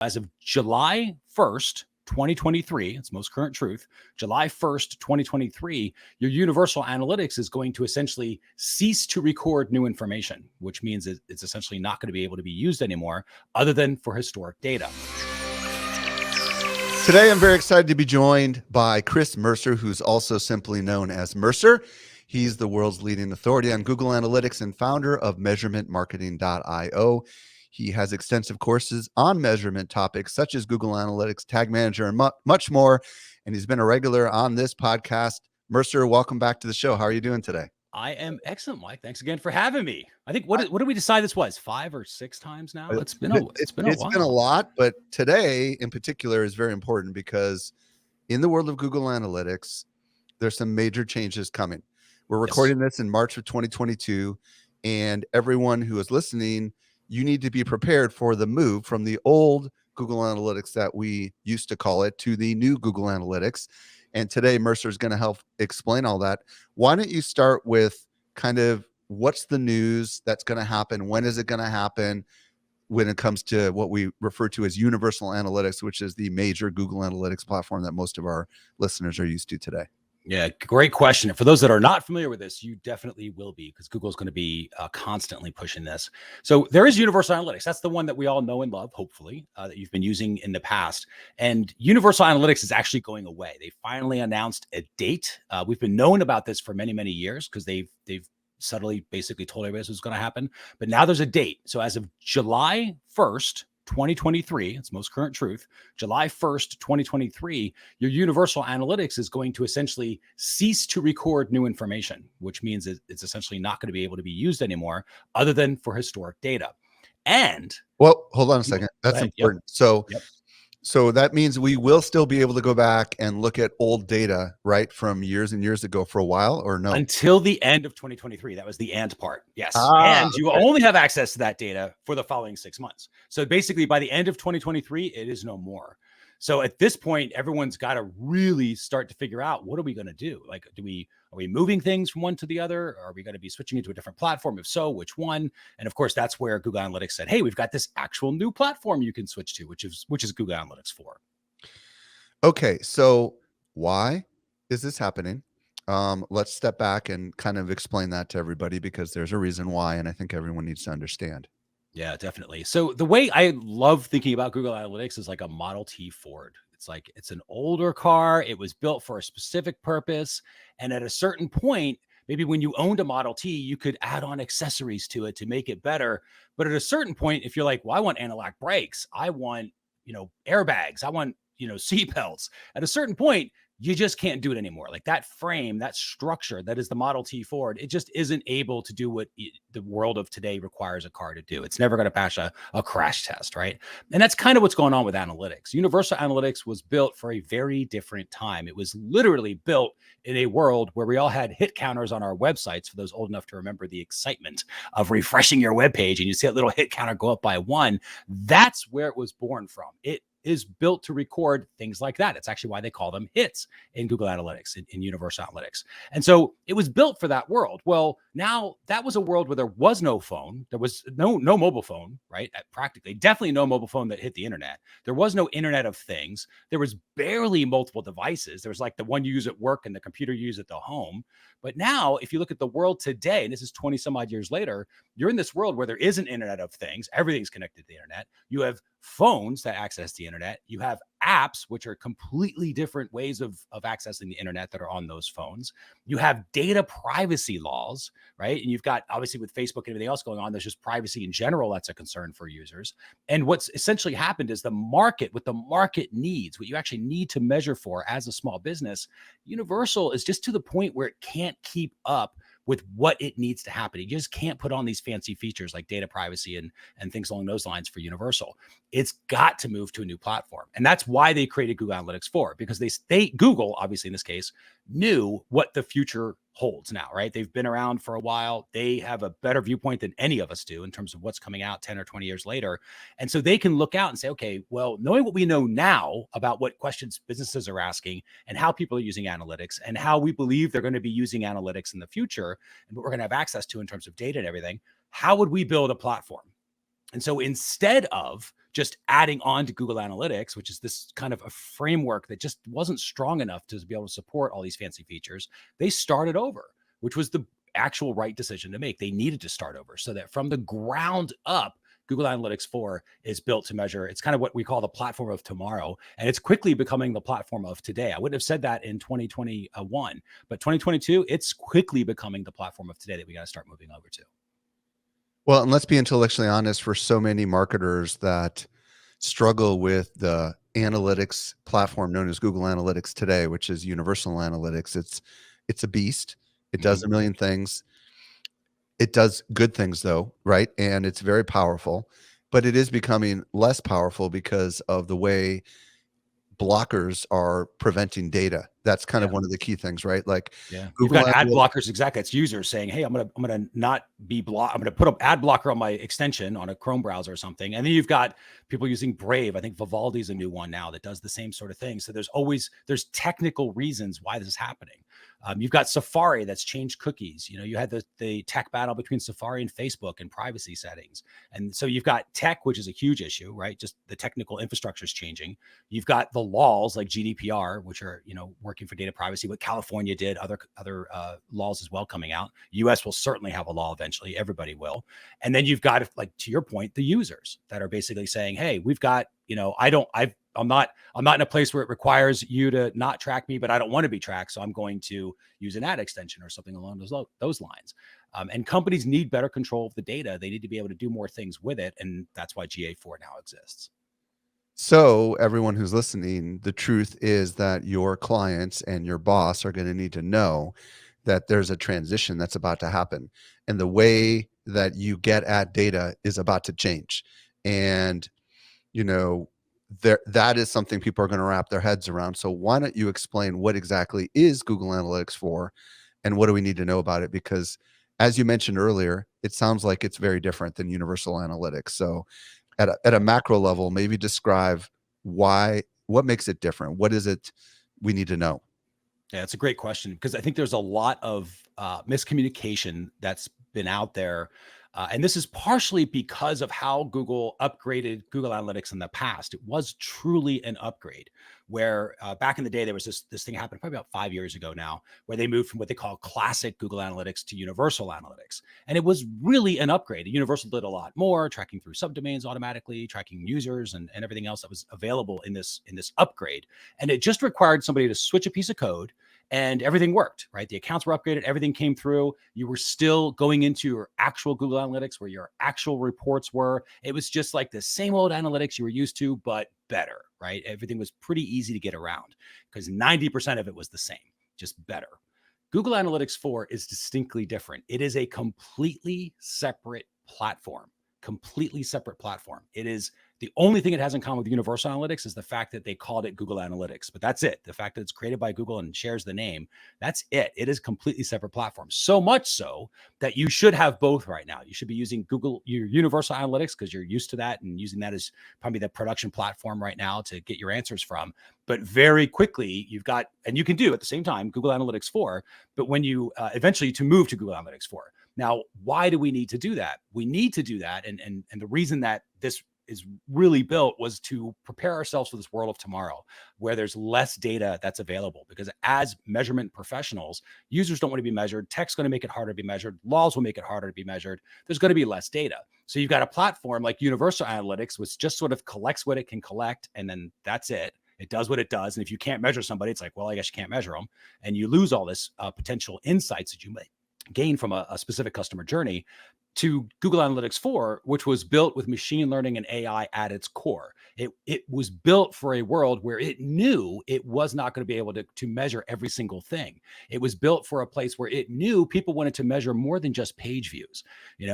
As of July 1st, 2023, it's most current truth, July 1st, 2023, your Universal Analytics is going to essentially cease to record new information, which means it's essentially not going to be able to be used anymore other than for historic data. Today, I'm very excited to be joined by Chris Mercer, who's also simply known as Mercer. He's the world's leading authority on Google Analytics and founder of measurementmarketing.io. He has extensive courses on measurement topics such as Google Analytics, Tag Manager, and much more. And he's been a regular on this podcast. Mercer, welcome back to the show. How are you doing today? I am excellent, Mike. Thanks again for having me. I think what did we decide this was 5 or 6 times now? It's been a while. It's been a lot, but today in particular is very important because in the world of Google Analytics, there's some major changes coming. We're recording this in March of 2022, and everyone who is listening, you need to be prepared for the move from the old Google Analytics that we used to call it to the new Google Analytics. And today, Mercer is going to help explain all that. Why don't you start with kind of what's the news that's going to happen? When is it going to happen when it comes to what we refer to as Universal Analytics, which is the major Google Analytics platform that most of our listeners are used to today? Yeah, great question. For those that are not familiar with this, you definitely will be, because Google's going to be constantly pushing this. So there is Universal Analytics. That's the one that we all know and love, hopefully, that you've been using in the past. And Universal Analytics is actually going away. They finally announced a date. We've been knowing about this for many, many years because they've subtly basically told everybody this was going to happen. But now there's a date. So as of July 1st, 2023, it's most current truth, July 1st, 2023, your Universal Analytics is going to essentially cease to record new information, which means it's essentially not going to be able to be used anymore other than for historic data. And well, hold on a second. That's important. So that means we will still be able to go back and look at old data, right, from years and years ago for a while, or no? Until the end of 2023. That was the and part. Yes. And you only have access to that data for the following 6 months. So basically, by the end of 2023, it is no more. So at this point, everyone's got to really start to figure out, what are we going to do? Like, are we moving things from one to the other? Or are we going to be switching into a different platform? If so, which one? And of course, that's where Google Analytics said, hey, we've got this actual new platform you can switch to, which is Google Analytics 4. Okay, so why is this happening? Let's step back and kind of explain that to everybody, because there's a reason why, and I think everyone needs to understand. Yeah, definitely. So the way I love thinking about Google Analytics is like a Model T Ford. It's like, it's an older car. It was built for a specific purpose. And at a certain point, maybe when you owned a Model T, you could add on accessories to it to make it better. But at a certain point, if you're like, well, I want anti-lock brakes, I want, airbags, I want, seat belts. At a certain point, you just can't do it anymore. Like that frame, that structure that is the Model T Ford, it just isn't able to do what the world of today requires a car to do. It's never going to pass a crash test, right? And that's kind of what's going on with analytics. Universal Analytics was built for a very different time. It was literally built in a world where we all had hit counters on our websites. For those old enough to remember the excitement of refreshing your web page and you see that little hit counter go up by 1, that's where it was born from. It is built to record things like that. It's actually why they call them hits in Google Analytics, in Universal Analytics. And so it was built for that world. Well, now that was a world where there was no phone. There was no mobile phone, right? Practically, definitely no mobile phone that hit the internet. There was no Internet of Things. There was barely multiple devices. There was like the one you use at work and the computer you use at the home. But now, if you look at the world today, and this is 20 some odd years later, you're in this world where there is an Internet of Things. Everything's connected to the internet. You have phones that access the internet. You have apps, which are completely different ways of accessing the internet that are on those phones. You have data privacy laws, right? And you've got, obviously, with Facebook and everything else going on, there's just privacy in general that's a concern for users. And what's essentially happened is the market, what the market needs, what you actually need to measure for as a small business, Universal is just to the point where it can't keep up with what it needs to happen. You just can't put on these fancy features like data privacy and things along those lines for Universal. It's got to move to a new platform. And that's why they created Google Analytics 4, because Google, obviously in this case, knew what the future holds now, right? They've been around for a while. They have a better viewpoint than any of us do in terms of what's coming out 10 or 20 years later. And so they can look out and say, okay, well, knowing what we know now about what questions businesses are asking and how people are using analytics and how we believe they're going to be using analytics in the future and what we're going to have access to in terms of data and everything, how would we build a platform? And so instead of just adding on to Google Analytics, which is this kind of a framework that just wasn't strong enough to be able to support all these fancy features, they started over, which was the actual right decision to make. They needed to start over so that from the ground up, Google Analytics 4 is built to measure. It's kind of what we call the platform of tomorrow. And it's quickly becoming the platform of today. I wouldn't have said that in 2021, but 2022, it's quickly becoming the platform of today that we got to start moving over to. Well, and let's be intellectually honest, for so many marketers that struggle with the analytics platform known as Google Analytics today, which is Universal Analytics, it's a beast. It does a million things. It does good things though, right? And it's very powerful, but it is becoming less powerful because of the way blockers are preventing data. That's kind of one of the key things, right? Like you've Google got ad blockers. Exactly. It's users saying, hey, I'm gonna not be blocked. I'm gonna put an ad blocker on my extension on a Chrome browser or something. And then you've got people using Brave. I think Vivaldi's a new one now that does the same sort of thing. So there's technical reasons why this is happening. You've got Safari that's changed cookies. You had the tech battle between Safari and Facebook and privacy settings. And so you've got tech, which is a huge issue, right? Just the technical infrastructure is changing. You've got the laws like GDPR, which are, working for data privacy, what California did, other laws as well coming out. US will certainly have a law eventually. Everybody will. And then you've got, like, to your point, the users that are basically saying, hey, we've got, I'm not in a place where it requires you to not track me, but I don't want to be tracked. So I'm going to use an ad extension or something along those lines. And companies need better control of the data. They need to be able to do more things with it. And that's why GA4 now exists. So everyone who's listening, the truth is that your clients and your boss are going to need to know that there's a transition that's about to happen. And the way that you get ad data is about to change. And, that is something people are going to wrap their heads around. So why don't you explain what exactly is Google Analytics 4 and what do we need to know about it? Because as you mentioned earlier, it sounds like it's very different than Universal Analytics. So at a macro level, maybe describe what makes it different. What is it we need to know? Yeah, it's a great question because I think there's a lot of miscommunication that's been out there. And this is partially because of how Google upgraded Google Analytics in the past. It was truly an upgrade where back in the day, there was this thing happened probably about 5 years ago now, where they moved from what they call classic Google Analytics to Universal Analytics. And it was really an upgrade. Universal did a lot more, tracking through subdomains automatically, tracking users and everything else that was available in this upgrade. And it just required somebody to switch a piece of code and everything worked, right? The accounts were upgraded, everything came through. You were still going into your actual Google Analytics where your actual reports were. It was just like the same old analytics you were used to, but better, right? Everything was pretty easy to get around because 90% of it was the same, just better. Google Analytics 4 is distinctly different. It is a completely separate platform. It is the only thing it has in common with Universal Analytics is the fact that they called it Google Analytics, but that's it. The fact that it's created by Google and shares the name, that's it. It is a completely separate platform. So much so that you should have both right now. You should be using your Universal Analytics because you're used to that and using that as probably the production platform right now to get your answers from. But very quickly you've got, and you can do at the same time, Google Analytics 4, but when you eventually to move to Google Analytics 4. Now, why do we need to do that? We need to do that. And the reason that this is really built was to prepare ourselves for this world of tomorrow where there's less data that's available, because as measurement professionals, users don't want to be measured. Tech's going to make it harder to be measured. Laws will make it harder to be measured. There's going to be less data. So you've got a platform like Universal Analytics, which just sort of collects what it can collect. And then that's it. It does what it does. And if you can't measure somebody, it's like, well, I guess you can't measure them. And you lose all this potential insights that you may gain from a specific customer journey, to Google Analytics 4, which was built with machine learning and AI at its core. It was built for a world where it knew it was not going to be able to measure every single thing. It was built for a place where it knew people wanted to measure more than just page views,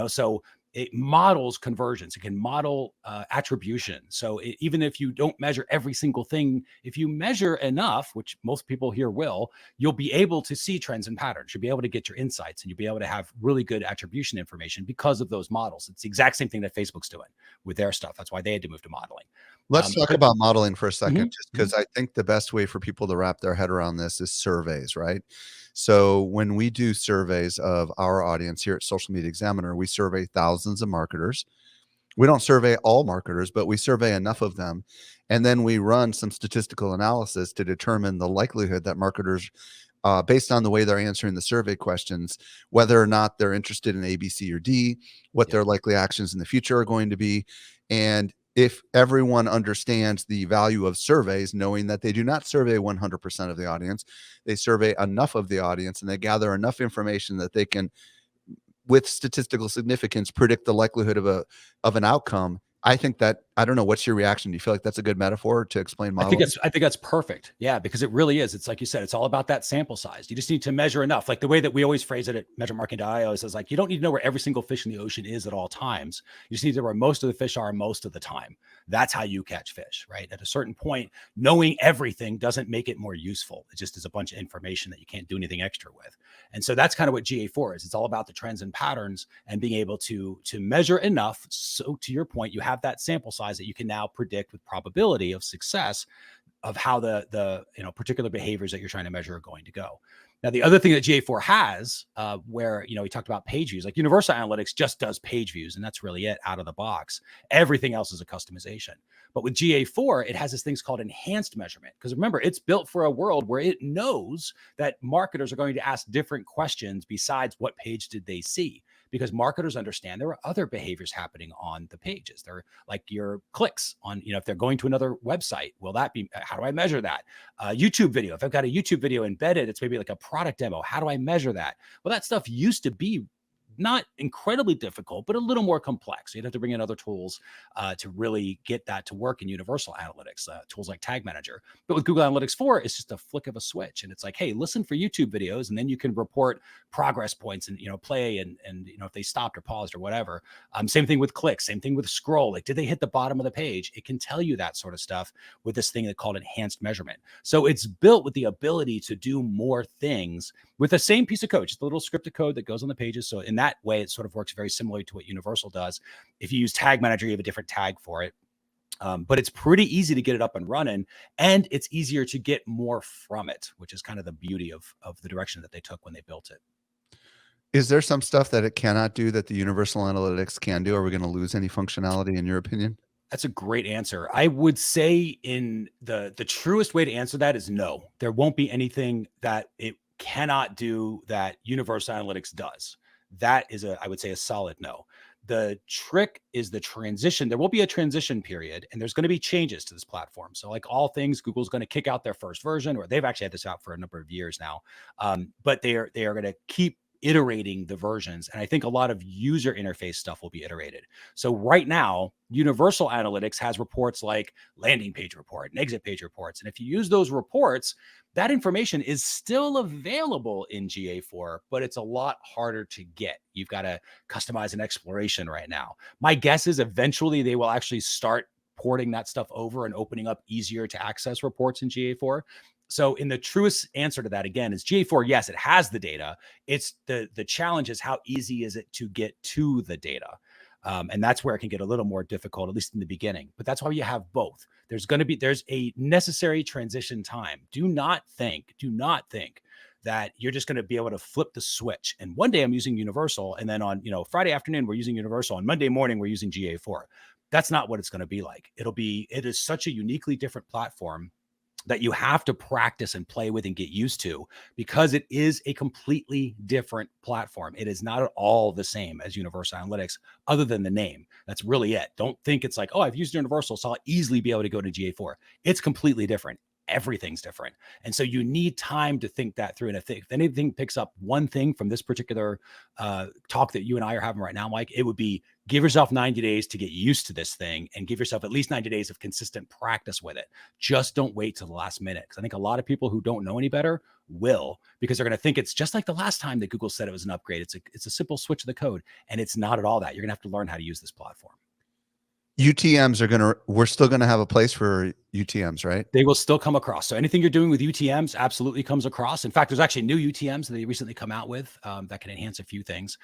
so it models conversions. It can model attribution. So even if you don't measure every single thing, if you measure enough, which most people here will, you'll be able to see trends and patterns. You'll be able to get your insights and you'll be able to have really good attribution information because of those models. It's the exact same thing that Facebook's doing with their stuff. That's why they had to move to modeling. Let's talk about modeling for a second, just because I think the best way for people to wrap their head around this is surveys, right? So when we do surveys of our audience here at Social Media Examiner, we survey thousands of marketers. We don't survey all marketers, but we survey enough of them. And then we run some statistical analysis to determine the likelihood that marketers, based on the way they're answering the survey questions, whether or not they're interested in A, B, C, or D, what their likely actions in the future are going to be. And if everyone understands the value of surveys, knowing that they do not survey 100% of the audience, they survey enough of the audience and they gather enough information that they can, with statistical significance, predict the likelihood of an outcome. I think that, I don't know, what's your reaction? Do you feel like that's a good metaphor to explain modeling? I think that's perfect. Yeah, because it really is. It's like you said, it's all about that sample size. You just need to measure enough. Like the way that we always phrase it at measuremarketing.io is like, you don't need to know where every single fish in the ocean is at all times. You just need to know where most of the fish are most of the time. That's how you catch fish, right? At a certain point, knowing everything doesn't make it more useful. It just is a bunch of information that you can't do anything extra with. And so that's kind of what GA4 is. It's all about the trends and patterns and being able to measure enough. So to your point, you have that sample size that you can now predict with probability of success of how the particular behaviors that you're trying to measure are going to go. Now, the other thing that GA4 has, where we talked about page views, like Universal Analytics just does page views, and that's really it out of the box. Everything else is a customization. But with GA4, it has this thing called enhanced measurement, because remember, it's built for a world where it knows that marketers are going to ask different questions besides what page did they see, because marketers understand there are other behaviors happening on the pages. They're like your clicks on, if they're going to another website, will that be, how do I measure that? YouTube video, if I've got a YouTube video embedded, it's maybe like a product demo. How do I measure that? Well, that stuff used to be not incredibly difficult, but a little more complex. You'd have to bring in other tools to really get that to work in Universal Analytics, tools like Tag Manager. But with Google Analytics 4, it's just a flick of a switch. And it's like, hey, listen for YouTube videos, and then you can report progress points and, play and if they stopped or paused or whatever. Same thing with clicks, same thing with scroll. Like, did they hit the bottom of the page? It can tell you that sort of stuff with this thing that called enhanced measurement. So it's built with the ability to do more things with the same piece of code, just a little script of code that goes on the pages. So in that way, it sort of works very similarly to what Universal does. If you use Tag Manager, you have a different tag for it. But it's pretty easy to get it up and running, and it's easier to get more from it, which is kind of the beauty of the direction that they took when they built it. Is there some stuff that it cannot do that the Universal Analytics can do? Are we going to lose any functionality in your opinion? That's a great answer. I would say in the truest way to answer that is no. There won't be anything that it cannot do that Universal Analytics does. That is I would say a solid no. The trick is the transition. There will be a transition period, and there's going to be changes to this platform. So like all things, Google's going to kick out their first version, or they've actually had this out for a number of years now. But they are going to keep iterating the versions. And I think a lot of user interface stuff will be iterated. So right now, Universal Analytics has reports like landing page report and exit page reports. And if you use those reports, that information is still available in GA4, but it's a lot harder to get. You've got to customize an exploration right now. My guess is eventually they will actually start porting that stuff over and opening up easier to access reports in GA4. So in the truest answer to that, again, is GA4, yes, it has the data. It's the challenge is how easy is it to get to the data? And that's where it can get a little more difficult, at least in the beginning. But that's why you have both. There's a necessary transition time. Do not think that you're just going to be able to flip the switch. And one day I'm using Universal, and then on Friday afternoon we're using Universal, and Monday morning we're using GA4. That's not what it's going to be like. It is such a uniquely different platform that you have to practice and play with and get used to, because it is a completely different platform. It is not at all the same as Universal Analytics, other than the name. That's really it. Don't think it's like, oh, I've used Universal, so I'll easily be able to go to GA4. It's completely different. Everything's different. And so you need time to think that through. And if anything picks up one thing from this particular talk that you and I are having right now, Mike, it would be give yourself 90 days to get used to this thing, and give yourself at least 90 days of consistent practice with it. Just don't wait till the last minute. Because I think a lot of people who don't know any better will, because they're going to think it's just like the last time that Google said it was an upgrade. It's a simple switch of the code, and it's not at all that. You're going to have to learn how to use this platform. UTMs we're still going to have a place for UTMs, right? They will still come across. So anything you're doing with UTMs absolutely comes across. In fact, there's actually new UTMs that they recently come out with that can enhance a few things,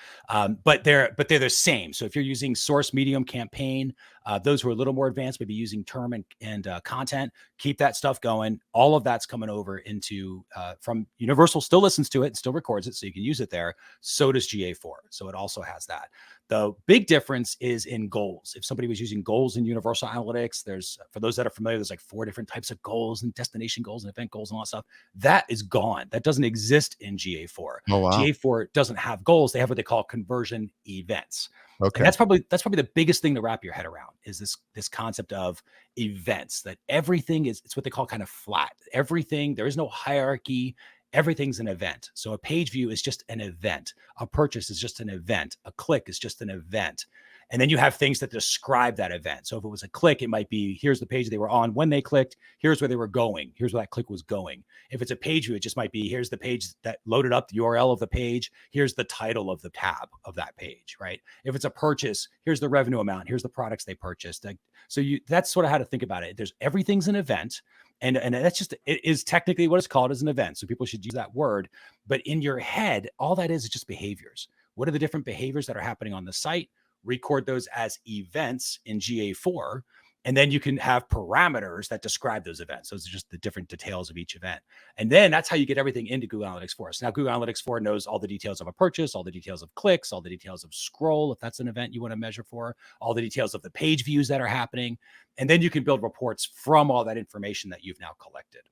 but they're the same. So if you're using source, medium, campaign, those who are a little more advanced, maybe using term and content, keep that stuff going. All of that's coming over into from Universal. Still listens to it and still records it, so you can use it there. So does GA4. So it also has that. The big difference is in goals. If somebody was using goals in Universal Analytics, there's, for those that are familiar, there's like 4 different types of goals and destination goals and event goals and all that stuff. That is gone. That doesn't exist in GA4. Oh, wow. GA4 doesn't have goals. They have what they call conversion events. Okay. And that's probably the biggest thing to wrap your head around, is this concept of events, that everything is, it's what they call kind of flat. Everything, there is no hierarchy. Everything's an event. So a page view is just an event. A purchase is just an event. A click is just an event. And then you have things that describe that event. So if it was a click, it might be, here's the page they were on when they clicked. Here's where they were going. Here's where that click was going. If it's a page view, it just might be, here's the page that loaded up the URL of the page. Here's the title of the tab of that page, right? If it's a purchase, here's the revenue amount. Here's the products they purchased. So that's sort of how to think about it. Everything's an event. And that's just, it is technically what it's called, as an event. So people should use that word. But in your head, all that is just behaviors. What are the different behaviors that are happening on the site? Record those as events in GA4. And then you can have parameters that describe those events. Those are just the different details of each event. And then that's how you get everything into Google Analytics 4. So now Google Analytics 4 knows all the details of a purchase, all the details of clicks, all the details of scroll, if that's an event you want to measure for, all the details of the page views that are happening. And then you can build reports from all that information that you've now collected.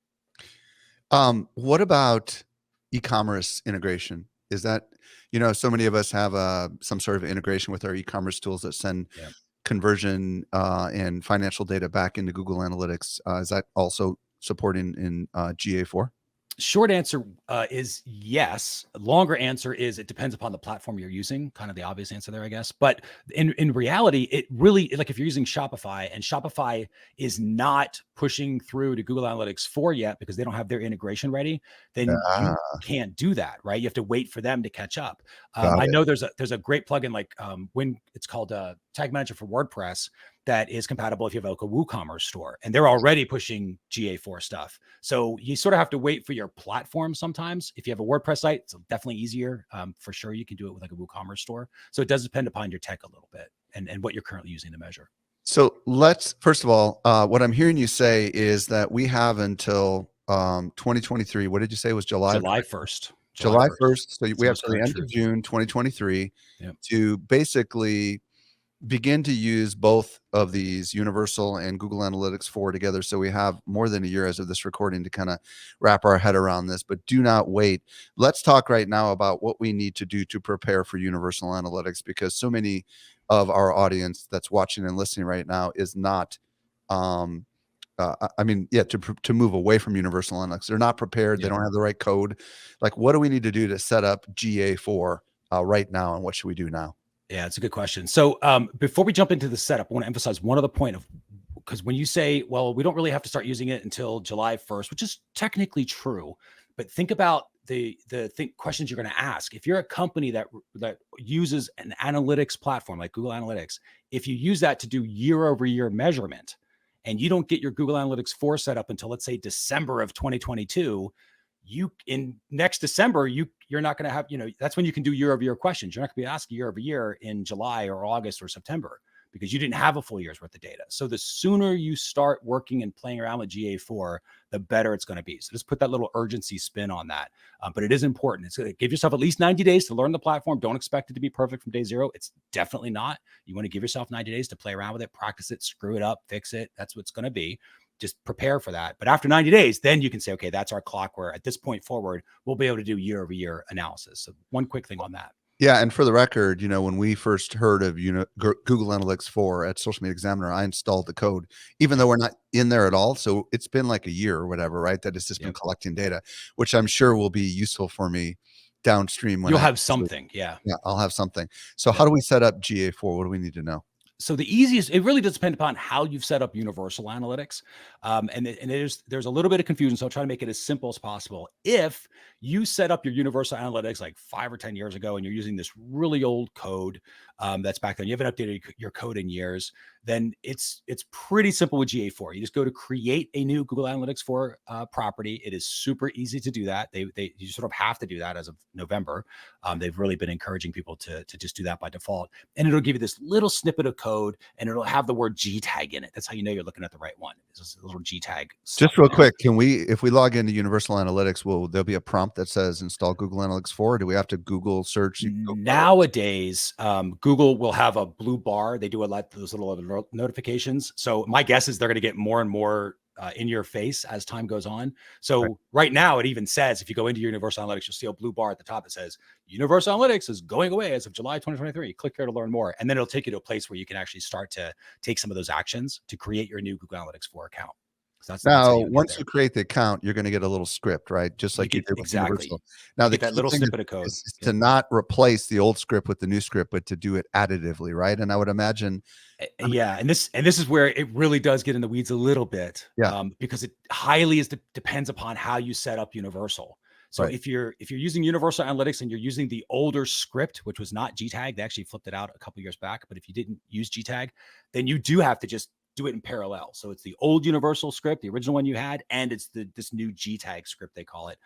What about e-commerce integration? Is that, so many of us have some sort of integration with our e-commerce tools that send conversion and financial data back into Google Analytics. Is that also supporting in GA4? Short answer is yes. Longer answer is it depends upon the platform you're using. Kind of the obvious answer there, I guess. But in reality, it really, like if you're using Shopify, and Shopify is not pushing through to Google Analytics 4 yet because they don't have their integration ready, then you can't do that, right? You have to wait for them to catch up. I know there's a great plugin like when it's called Tag Manager for WordPress that is compatible if you have like a WooCommerce store, and they're already pushing GA4 stuff. So you sort of have to wait for your platform sometimes. If you have a WordPress site, it's definitely easier. For sure, you can do it with like a WooCommerce store. So it does depend upon your tech a little bit and what you're currently using to measure. So let's, first of all, what I'm hearing you say is that we have until 2023. What did you say was July 1st? July 1st. So we have to the end of June 2023 to basically begin to use both of these, Universal and Google Analytics 4 together. So we have more than a year as of this recording to kind of wrap our head around this, but do not wait. Let's talk right now about what we need to do to prepare for Universal Analytics, because so many of our audience that's watching and listening right now is not, to move away from Universal Analytics. They're not prepared. They don't have the right code. Like, what do we need to do to set up GA4 right now? And what should we do now? Yeah, it's a good question. So before we jump into the setup, I want to emphasize one other point because when you say, well, we don't really have to start using it until July 1st, which is technically true, but think about the questions you're going to ask. If you're a company that uses an analytics platform like Google Analytics, if you use that to do year-over-year measurement, and you don't get your Google Analytics 4 set up until, let's say, December of 2022, next December, you're not going to have, that's when you can do year-over-year questions. You're not going to be asking year-over-year in July or August or September because you didn't have a full year's worth of data. So the sooner you start working and playing around with GA4, the better it's going to be. So just put that little urgency spin on that. But it is important. It's going to give yourself at least 90 days to learn the platform. Don't expect it to be perfect from day 0. It's definitely not. You want to give yourself 90 days to play around with it, practice it, screw it up, fix it. That's what it's going to be. Just prepare for that. But after 90 days, then you can say, okay, that's our clock where at this point forward, we'll be able to do year-over-year analysis. So one quick thing on that. Yeah. And for the record, when we first heard of Google Analytics 4 at Social Media Examiner, I installed the code, even though we're not in there at all. So it's been like a year or whatever, right? That it's just been collecting data, which I'm sure will be useful for me downstream. You'll have something. Yeah, I'll have something. So how do we set up GA4? What do we need to know? So the easiest, it really does depend upon how you've set up Universal Analytics. And there's a little bit of confusion. So I'll try to make it as simple as possible. If you set up your Universal Analytics like 5 or 10 years ago, and you're using this really old code, That's back then. You haven't updated your code in years. Then it's pretty simple with GA4. You just go to create a new Google Analytics 4 property. It is super easy to do that. You sort of have to do that as of November. They've really been encouraging people to just do that by default, and it'll give you this little snippet of code, and it'll have the word G tag in it. That's how you know you're looking at the right one. It's just a little G tag. Just real quick, if we log into Universal Analytics, will there be a prompt that says install Google Analytics 4? Or do we have to Google search? Nowadays, Google will have a blue bar. They do a lot of those little notifications. So my guess is they're going to get more and more in your face as time goes on. So right now, it even says, if you go into Universal Analytics, you'll see a blue bar at the top that says Universal Analytics is going away as of July 2023. Click here to learn more. And then it'll take you to a place where you can actually start to take some of those actions to create your new Google Analytics 4 account. So now, once you create the account, you're going to get a little script, right? Just like you did with Universal. Now, that little snippet of code is to not replace the old script with the new script, but to do it additively, right? And I would imagine, and this is where it really does get in the weeds a little bit, because it highly depends upon how you set up Universal. So if you're using Universal Analytics and you're using the older script, which was not GTAG, they actually flipped it out a couple years back. But if you didn't use GTAG, then you do have to just do it in parallel. So it's the old Universal script, the original one you had, and it's this new GTAG script, they call it,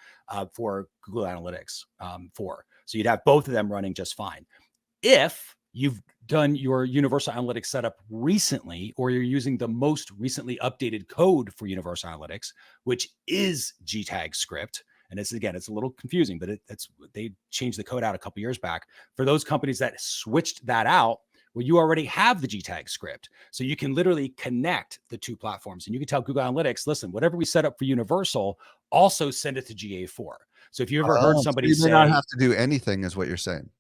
for Google Analytics 4. So you'd have both of them running just fine. If you've done your Universal Analytics setup recently, or you're using the most recently updated code for Universal Analytics, which is GTAG script, and it's a little confusing, but they changed the code out a couple years back. For those companies that switched that out, well, you already have the GTAG script. So you can literally connect the two platforms, and you can tell Google Analytics, listen, whatever we set up for Universal, also send it to GA4. So if you ever heard somebody say, you may not have to do anything, is what you're saying.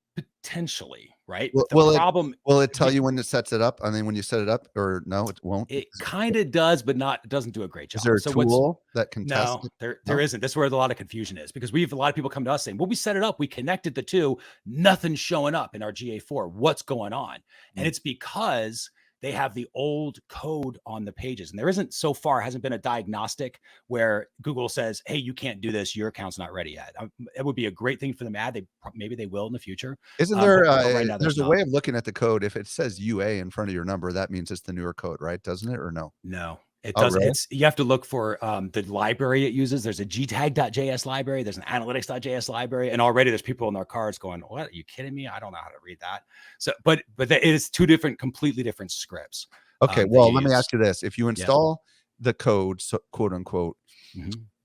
Potentially, right? Will it tell you when it sets it up? I mean, when you set it up, or no, it won't? It kind of does, but it doesn't do a great job. Is there a tool that can test it? There isn't. That's where a lot of confusion is, because we have a lot of people come to us saying, well, we set it up, we connected the two, nothing's showing up in our GA4. What's going on? And it's because they have the old code on the pages, and there hasn't been a diagnostic where Google says, hey, you can't do this, your account's not ready yet. It would be a great thing for them to add. Maybe they will in the future. Isn't there there's a way of looking at the code? If it says UA in front of your number, that means it's the newer code, right? Doesn't it? Or no it doesn't. Really? You have to look for the library it uses. There's a gtag.js library, there's an analytics.js library, and already there's people in their cars going, what, are you kidding me? I don't know how to read that. So but it is two completely different scripts. Okay, well, let me ask you this. If you install the code, so, quote unquote,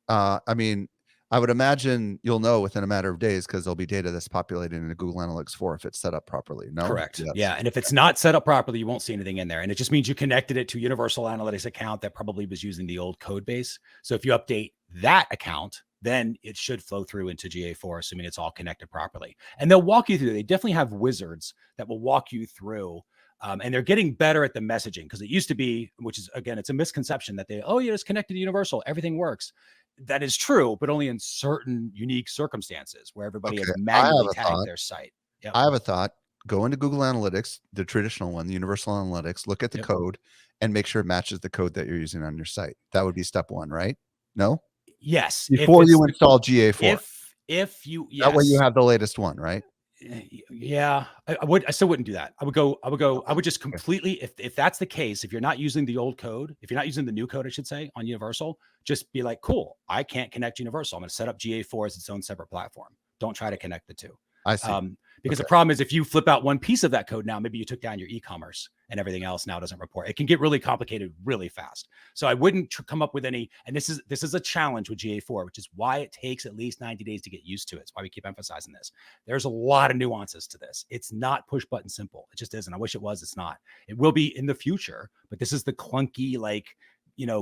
I mean, I would imagine you'll know within a matter of days, because there'll be data that's populated into Google Analytics 4 if it's set up properly. No? Correct. Yes. Yeah. And if it's not set up properly, you won't see anything in there. And it just means you connected it to Universal Analytics account that probably was using the old code base. So if you update that account, then it should flow through into GA4, assuming it's all connected properly. And they'll walk you through. They definitely have wizards that will walk you through. And they're getting better at the messaging, because it used to be, which is, again, it's a misconception that you're just connected to Universal, everything works. That is true, but only in certain unique circumstances where everybody has manually tagged their site. Yep. I have a thought. Go into Google Analytics, the traditional one, the Universal Analytics, look at the code and make sure it matches the code that you're using on your site. That would be step one, right? No? Yes. Before you install GA4. If you, that way you have the latest one, right? Yeah, I still wouldn't do that. I would just completely, if that's the case, if you're not using the old code, if you're not using the new code, I should say, on Universal, just be like, cool, I can't connect Universal. I'm going to set up GA4 as its own separate platform. Don't try to connect the two. I see. Because the problem is, if you flip out one piece of that code now, maybe you took down your e-commerce and everything else now doesn't report. It can get really complicated really fast. So I wouldn't come up with any, and this is a challenge with GA4, which is why it takes at least 90 days to get used to it. It's why we keep emphasizing this. There's a lot of nuances to this. It's not push button simple. It just isn't. I wish it was. It's not. It will be in the future, but this is the clunky,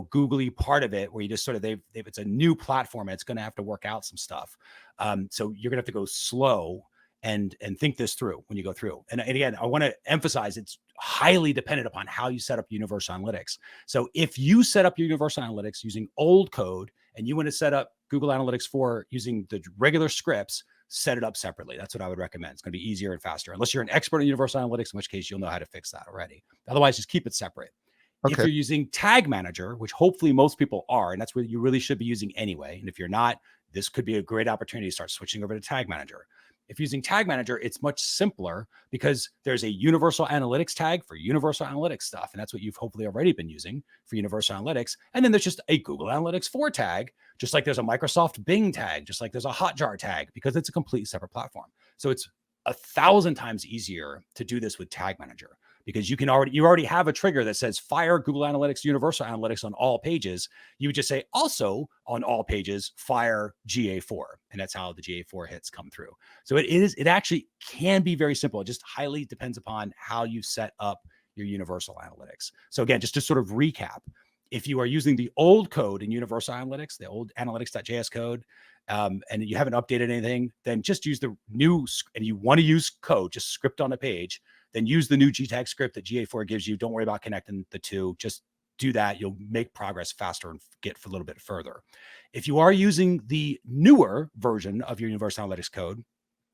googly part of it, where you just sort of, it's a new platform and it's going to have to work out some stuff. So you're going to have to go slow and think this through when you go through. And again, I want to emphasize, it's highly dependent upon how you set up Universal Analytics. So if you set up your Universal Analytics using old code and you want to set up Google Analytics 4 using the regular scripts, set it up separately. That's what I would recommend. It's going to be easier and faster, unless you're an expert in Universal Analytics, in which case you'll know how to fix that already. Otherwise, just keep it separate. Okay. If you're using Tag Manager, which hopefully most people are, and that's what you really should be using anyway, and if you're not, this could be a great opportunity to start switching over to Tag Manager. If using Tag Manager, it's much simpler because there's a universal analytics tag for universal analytics stuff. And that's what you've hopefully already been using for universal analytics. And then there's just a Google Analytics 4 tag, just like there's a Microsoft Bing tag, just like there's a Hotjar tag, because it's a completely separate platform. So it's 1,000 times easier to do this with Tag Manager, because you already have a trigger that says fire Google Analytics Universal Analytics on all pages. You would just say also on all pages fire GA4, and that's how the GA4 hits come through. So it actually can be very simple. It just highly depends upon how you set up your Universal Analytics. So again, just to sort of recap, if you are using the old code in Universal Analytics, the old analytics.js code, and you haven't updated anything, then just use the new, and you want to use code, just script on a page, then use the new GTAG script that GA4 gives you. Don't worry about connecting the two. Just do that. You'll make progress faster and get a little bit further. If you are using the newer version of your Universal Analytics code,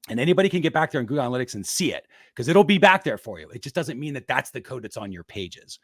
and anybody can get back there in Google Analytics and see it, because it'll be back there for you. It just doesn't mean that that's the code that's on your pages.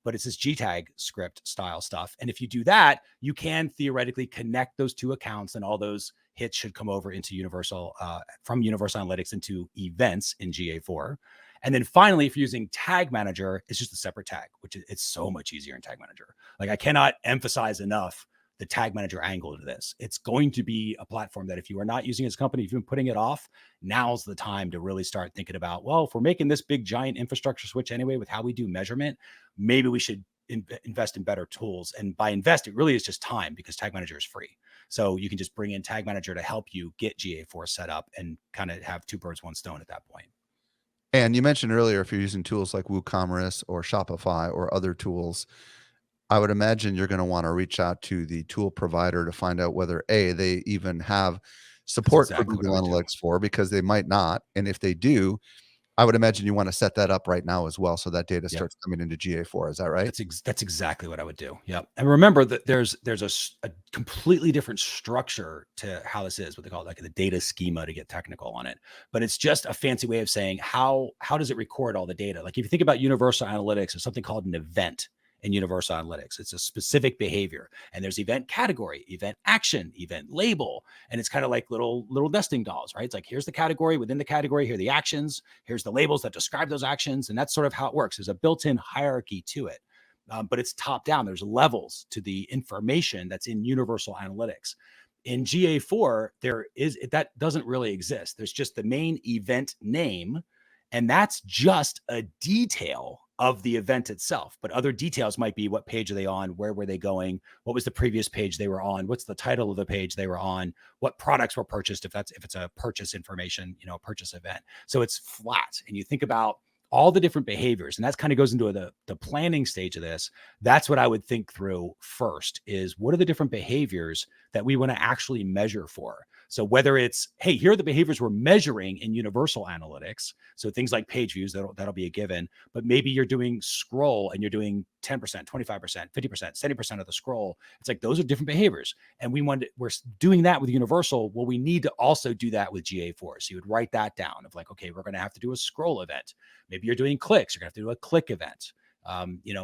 But it's this GTAG script style stuff. And if you do that, you can theoretically connect those two accounts, and all those hits should come over into Universal, from Universal Analytics into events in GA4. And then finally, if you're using Tag Manager, it's just a separate tag, which it's so much easier in Tag Manager. Like, I cannot emphasize enough the Tag Manager angle to this. It's going to be a platform that if you are not using as a company, if you've been putting it off, now's the time to really start thinking about, well, if we're making this big giant infrastructure switch anyway with how we do measurement, maybe we should invest in better tools. And by invest, it really is just time, because Tag Manager is free. So you can just bring in Tag Manager to help you get GA4 set up and kind of have two birds, one stone at that point. And you mentioned earlier, if you're using tools like WooCommerce or Shopify or other tools, I would imagine you're going to want to reach out to the tool provider to find out whether they even have support for Google Analytics 4, because they might not. And if they do, I would imagine you want to set that up right now as well, so that data starts coming into GA4. Is that right? That's exactly what I would do. Yep. And remember that there's a completely different structure to how this is, what they call it, like the data schema, to get technical on it. But it's just a fancy way of saying how does it record all the data? Like, if you think about Universal Analytics, there's something called an event in Universal Analytics. It's a specific behavior, and there's event category, event action, event label. And it's kind of like little nesting dolls, right? It's like, here's the category, within the category, here are the actions, here's the labels that describe those actions. And that's sort of how it works. There's a built-in hierarchy to it, but it's top down. There's levels to the information that's in Universal Analytics. In GA4, that doesn't really exist. There's just the main event name, and that's just a detail of the event itself. But other details might be, what page are they on? Where were they going? What was the previous page they were on? What's the title of the page they were on? What products were purchased? If it's a purchase information, purchase event. So it's flat. And you think about all the different behaviors, and that kind of goes into the planning stage of this. That's what I would think through first, is what are the different behaviors that we want to actually measure for? So whether it's, hey, here are the behaviors we're measuring in Universal Analytics. So things like page views, that'll be a given, but maybe you're doing scroll and you're doing 10%, 25%, 50%, 70% of the scroll. It's like, those are different behaviors. And we're doing that with Universal. Well, we need to also do that with GA4. So you would write that down of like, okay, we're going to have to do a scroll event. Maybe you're doing clicks. You're going to have to do a click event.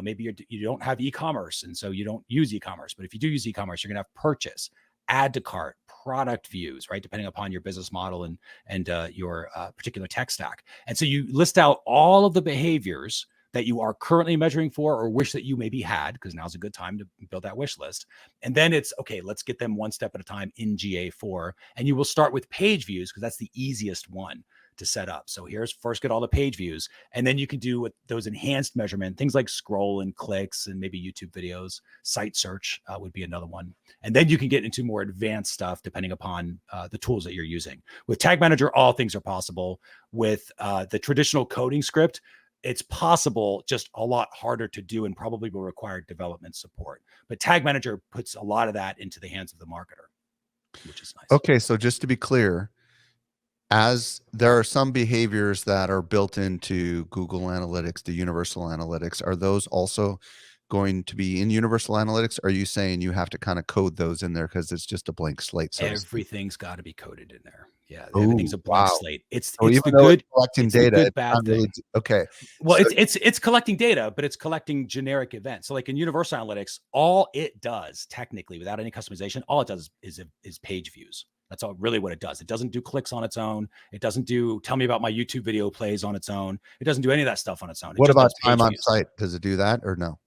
Maybe you don't have e-commerce, and so you don't use e-commerce. But if you do use e-commerce, you're going to have purchase, add to cart, product views, right? Depending upon your business model and your particular tech stack. And so you list out all of the behaviors that you are currently measuring for, or wish that you maybe had, because now's a good time to build that wish list. And then it's, okay, let's get them one step at a time in GA4. And you will start with page views, because that's the easiest one to set up. So here's first, get all the page views, and then you can do with those enhanced measurement things like scroll and clicks, and maybe YouTube videos. Site search would be another one. And then you can get into more advanced stuff depending upon the tools that you're using. With Tag Manager, all things are possible. With the traditional coding script, it's possible, just a lot harder to do, and probably will require development support. But Tag Manager puts a lot of that into the hands of the marketer, which is nice. Okay, so just to be clear, as there are some behaviors that are built into Google Analytics, the Universal Analytics, are those also going to be in Universal Analytics? Are you saying you have to kind of code those in there because it's just a blank slate? So everything's got to be coded in there. Yeah, everything's a blank slate. It's so it's the good collecting data. Good, bad thing. Really, okay. Well, so, it's collecting data, but it's collecting generic events. So like in Universal Analytics, all it does technically, without any customization, all it does is page views. That's all really what it does. It doesn't do clicks on its own. It doesn't do tell me about my YouTube video plays on its own. It doesn't do any of that stuff on its own. It What just about does time page on views. site? Does it do that or no?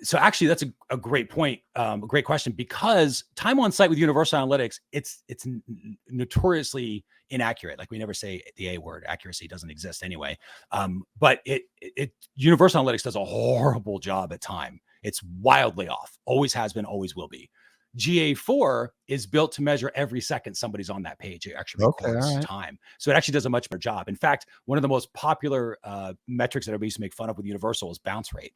So actually, that's a great point, a great question, because time on site with Universal Analytics, it's notoriously inaccurate. Like we never say the A word. Accuracy doesn't exist anyway. But Universal Analytics does a horrible job at time. It's wildly off. Always has been. Always will be. GA4 is built to measure every second somebody's on that page. It actually Okay, all records right. time. So it actually does a much better job. In fact, one of the most popular metrics that everybody used to make fun of with Universal is bounce rate.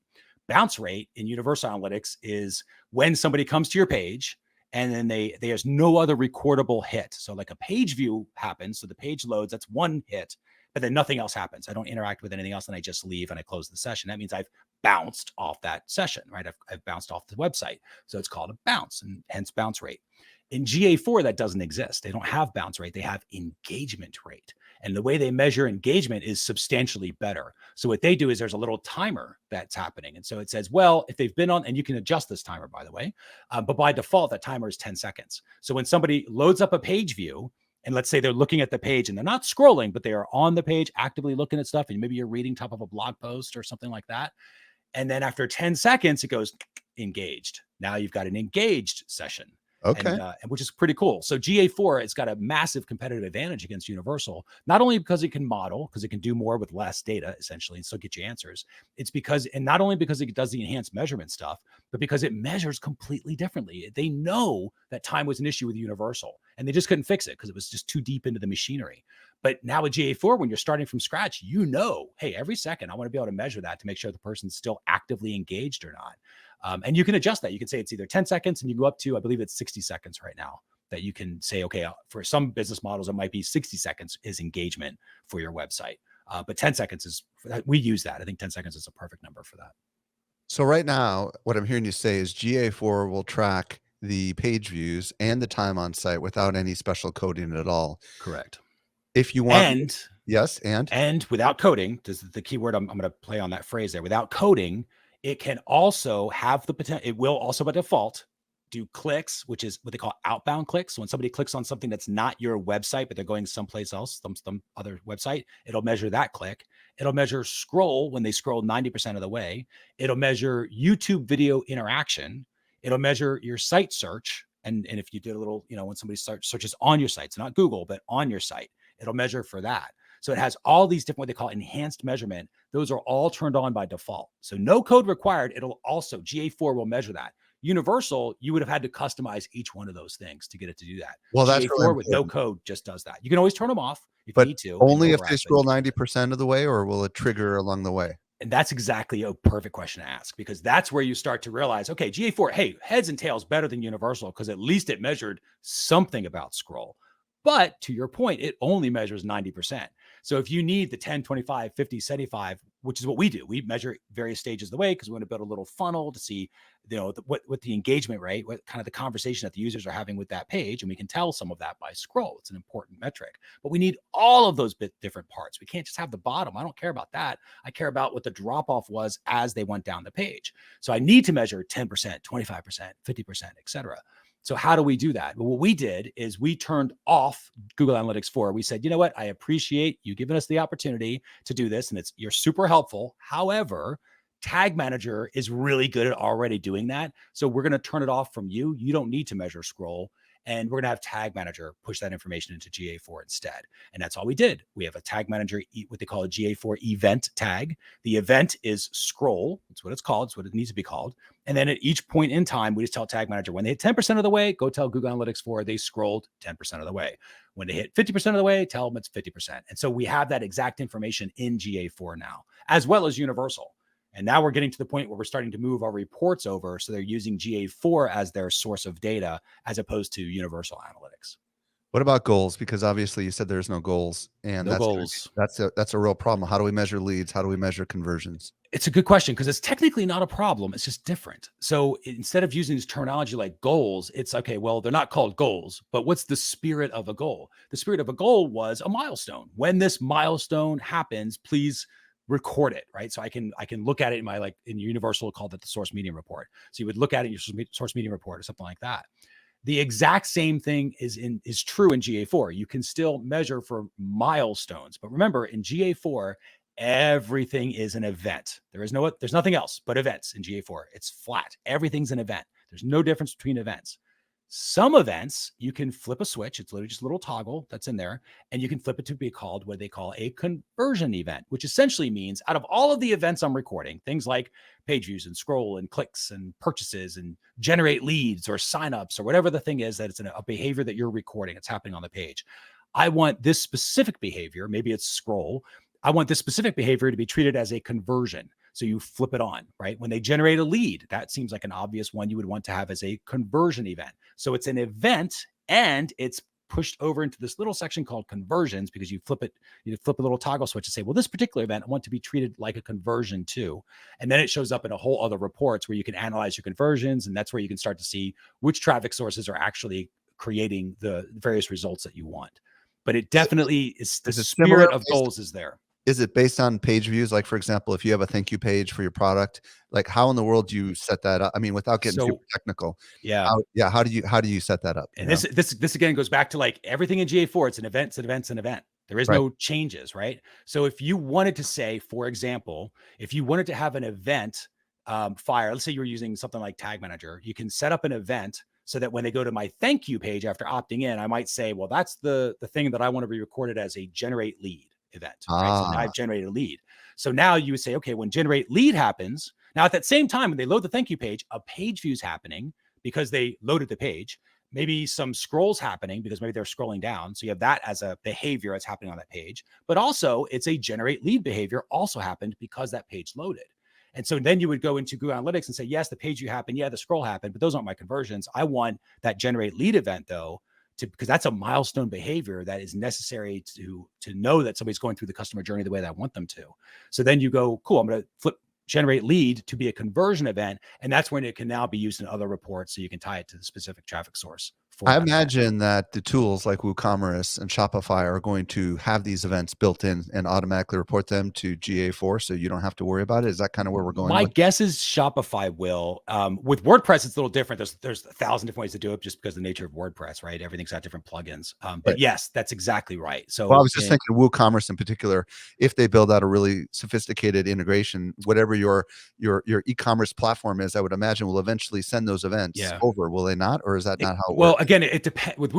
Bounce rate in Universal Analytics is when somebody comes to your page and then there's no other recordable hit. So like a page view happens. So the page loads, that's one hit, but then nothing else happens. I don't interact with anything else and I just leave and I close the session. That means I've bounced off that session, right? I've bounced off the website. So it's called a bounce and hence bounce rate. In GA4, that doesn't exist. They don't have bounce rate. They have engagement rate. And the way they measure engagement is substantially better. So what they do is there's a little timer that's happening. And so it says, well, if they've been on, and you can adjust this timer, by the way, but by default, that timer is 10 seconds. So when somebody loads up a page view, and let's say they're looking at the page and they're not scrolling, but they are on the page actively looking at stuff, and maybe you're reading top of a blog post or something like that. And then after 10 seconds, it goes engaged. Now you've got an engaged session. Okay. And which is pretty cool. So GA4, it's got a massive competitive advantage against Universal, not only because it can model, because it can do more with less data, essentially, and still get you answers. It's because, and not only because it does the enhanced measurement stuff, but because it measures completely differently. They know that time was an issue with Universal, and they just couldn't fix it because it was just too deep into the machinery. But now with GA4, when you're starting from scratch, you know, hey, every second I want to be able to measure that to make sure the person's still actively engaged or not. And you can adjust that. You can say it's either 10 seconds and you go up to, I believe it's 60 seconds right now, that you can say, okay, for some business models, it might be 60 seconds is engagement for your website. But 10 seconds is, we use that. I think 10 seconds is a perfect number for that. So right now, what I'm hearing you say is GA4 will track the page views and the time on site without any special coding at all. Correct. If you want, And yes, and without coding, this is the key word I'm going to play on that phrase there. Without coding, it can also have the potential, it will also by default do clicks, which is what they call outbound clicks. So when somebody clicks on something that's not your website, but they're going someplace else, some other website, it'll measure that click. It'll measure scroll when they scroll 90% of the way. It'll measure YouTube video interaction. It'll measure your site search. And if you did a little, when somebody searches on your site, so not Google, but on your site, it'll measure for that. So it has all these different, what they call enhanced measurement. Those are all turned on by default. So no code required. It'll also, GA4 will measure that. Universal, you would have had to customize each one of those things to get it to do that. well, that's GA4 really with no important. code just does that. You can always turn them off if But you need to. only if override, they but scroll you can't. 90% of the way, or will it trigger along the way? And that's exactly a perfect question to ask, because that's where you start to realize, okay, GA4, hey, heads and tails better than Universal because at least it measured something about scroll. But to your point, it only measures 90%. So if you need the 10, 25, 50, 75, which is what we do, we measure various stages of the way because we want to build a little funnel to see, what the engagement rate, what kind of the conversation that the users are having with that page. And we can tell some of that by scroll. It's an important metric, but we need all of those different parts. We can't just have the bottom. I don't care about that. I care about what the drop off was as they went down the page. So I need to measure 10%, 25%, 50%, et cetera. So how do we do that? Well, what we did is we turned off Google Analytics 4. We said, you know what? I appreciate you giving us the opportunity to do this, and you're super helpful. However, Tag Manager is really good at already doing that. So we're going to turn it off from you. You don't need to measure scroll. And we're going to have Tag Manager push that information into GA4 instead. And that's all we did. We have a Tag Manager, what they call a GA4 event tag. The event is scroll. That's what it's called. It's what it needs to be called. And then at each point in time, we just tell Tag Manager when they hit 10% of the way, go tell Google Analytics 4 they scrolled 10% of the way. When they hit 50% of the way, tell them it's 50%. And so we have that exact information in GA4 now, as well as Universal. And now we're getting to the point where we're starting to move our reports over. So they're using GA4 as their source of data, as opposed to Universal Analytics. What about goals? Because obviously you said there's no goals, and No goals. That's a real problem. How do we measure leads? How do we measure conversions? It's a good question because it's technically not a problem. It's just different. So instead of using this terminology like goals, it's okay, well, they're not called goals, but what's the spirit of a goal? The spirit of a goal was a milestone. When this milestone happens, please record it, right? So I can look at it in Universal called it the source medium report. So you would look at it in your source medium report or something like that. The exact same thing is true in GA4. You can still measure for milestones, but remember in GA4, everything is an event. There's nothing else but events in GA4. It's flat. Everything's an event. There's no difference between events. Some events, you can flip a switch. It's literally just a little toggle that's in there, and you can flip it to be called what they call a conversion event, which essentially means out of all of the events I'm recording, things like page views and scroll and clicks and purchases and generate leads or signups or whatever the thing is that it's a behavior that you're recording, it's happening on the page. I want this specific behavior, maybe it's scroll. I want this specific behavior to be treated as a conversion. So you flip it on, right? When they generate a lead, that seems like an obvious one you would want to have as a conversion event. So it's an event and it's pushed over into this little section called conversions because you flip a little toggle switch and say, well, this particular event I want to be treated like a conversion too. And then it shows up in a whole other reports where you can analyze your conversions. And that's where you can start to see which traffic sources are actually creating the various results that you want. But it definitely is the spirit of goals is there. Is it based on page views? Like, for example, if you have a thank you page for your product, like how in the world do you set that up? I mean, without getting super technical. Yeah. How do you set that up? And this again goes back to like everything in GA4. It's an event, it's an event, it's an event. There is no changes, right? So if you wanted to say, for example, if you wanted to have an event fire, let's say you're using something like Tag Manager, you can set up an event so that when they go to my thank you page after opting in, I might say, well, that's the thing that I want to be recorded as a generate lead event. Right? So now I've generated a lead. So now you would say, okay, when generate lead happens, now at that same time, when they load the thank you page, a page view is happening because they loaded the page. Maybe some scrolls happening because maybe they're scrolling down. So you have that as a behavior that's happening on that page, but also it's a generate lead behavior also happened because that page loaded. And so then you would go into Google Analytics and say, yes, the page view happened. Yeah, the scroll happened, but those aren't my conversions. I want that generate lead event though, because that's a milestone behavior that is necessary to know that somebody's going through the customer journey the way that I want them to. So then you go, cool, I'm going to flip generate lead to be a conversion event. And that's when it can now be used in other reports. So you can tie it to the specific traffic source. I imagine that the tools like WooCommerce and Shopify are going to have these events built in and automatically report them to GA4 so you don't have to worry about it. Is that kind of where we're going? My guess is Shopify will. With WordPress, it's a little different. There's 1,000 different ways to do it just because of the nature of WordPress, right? Everything's got different plugins. But yes, that's exactly right. So I was just thinking WooCommerce in particular, if they build out a really sophisticated integration, whatever your e-commerce platform is, I would imagine will eventually send those events over. Will they not? Or is that not how it works? Again, it depends with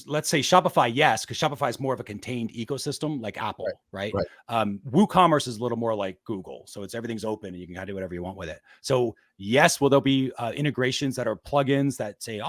let's say Shopify, yes, because Shopify is more of a contained ecosystem like Apple, right? WooCommerce is a little more like Google. So everything's open and you can kind of do whatever you want with it. So yes, will there be integrations that are plugins that say,